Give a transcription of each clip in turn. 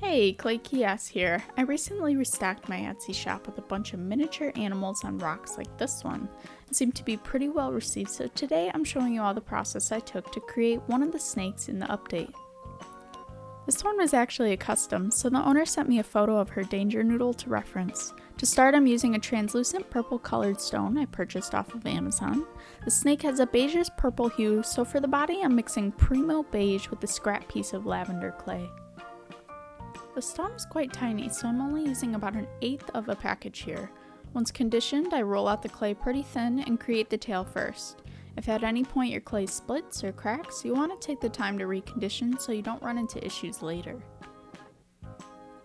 Hey, Clay Kias here. I recently restocked my Etsy shop with a bunch of miniature animals on rocks like this one. It seemed to be pretty well received, so today I'm showing you all the process I took to create one of the snakes in the update. This one was actually a custom, so the owner sent me a photo of her danger noodle to reference. To start, I'm using a translucent purple colored stone I purchased off of Amazon. The snake has a beigeish purple hue, so for the body I'm mixing Primo beige with a scrap piece of lavender clay. The stone is quite tiny, so I'm only using about 1/8 of a package here. Once conditioned, I roll out the clay pretty thin and create the tail first. If at any point your clay splits or cracks, you want to take the time to recondition so you don't run into issues later.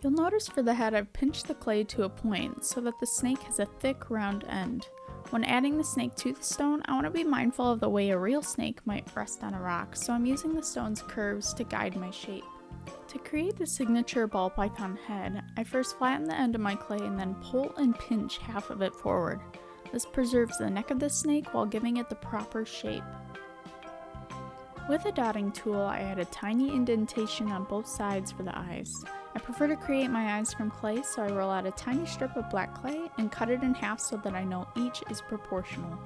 You'll notice for the head I've pinched the clay to a point so that the snake has a thick round end. When adding the snake to the stone, I want to be mindful of the way a real snake might rest on a rock, so I'm using the stone's curves to guide my shape. To create the signature ball python head, I first flatten the end of my clay and then pull and pinch half of it forward. This preserves the neck of the snake while giving it the proper shape. With a dotting tool, I add a tiny indentation on both sides for the eyes. I prefer to create my eyes from clay, so I roll out a tiny strip of black clay and cut it in half so that I know each is proportional.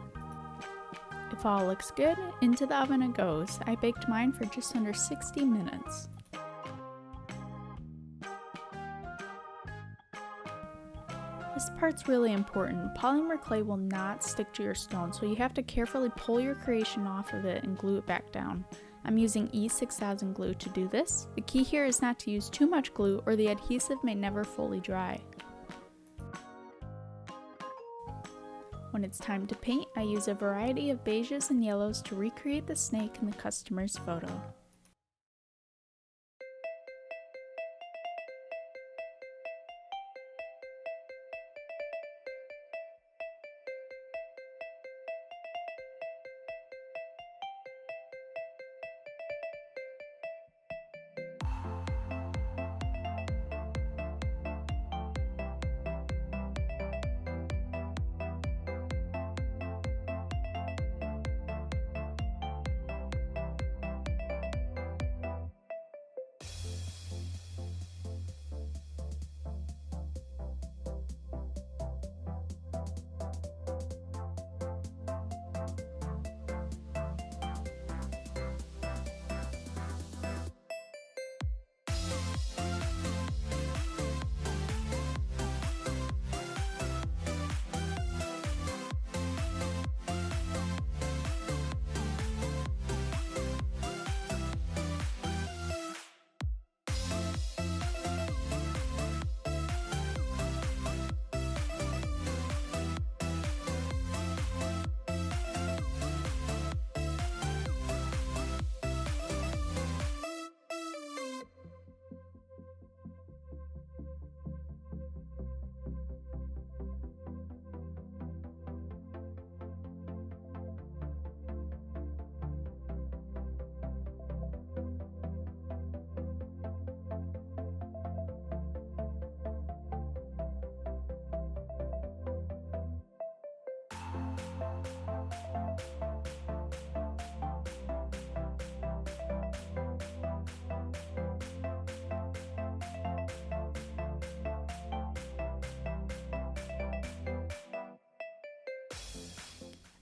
If all looks good, into the oven it goes. I baked mine for just under 60 minutes. This part's really important. Polymer clay will not stick to your stone, so you have to carefully pull your creation off of it and glue it back down. I'm using E6000 glue to do this. The key here is not to use too much glue or the adhesive may never fully dry. When it's time to paint, I use a variety of beiges and yellows to recreate the snake in the customer's photo.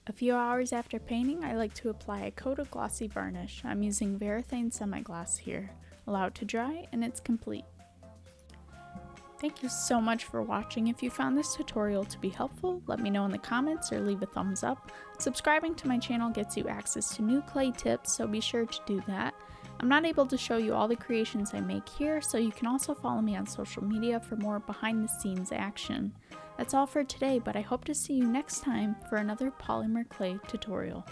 A few hours after painting, I like to apply a coat of glossy varnish. I'm using Varathane Semi-Gloss here. Allow it to dry and it's complete. Thank you so much for watching. If you found this tutorial to be helpful, let me know in the comments or leave a thumbs up. Subscribing to my channel gets you access to new clay tips, so be sure to do that. I'm not able to show you all the creations I make here, so you can also follow me on social media for more behind the scenes action. That's all for today, but I hope to see you next time for another polymer clay tutorial.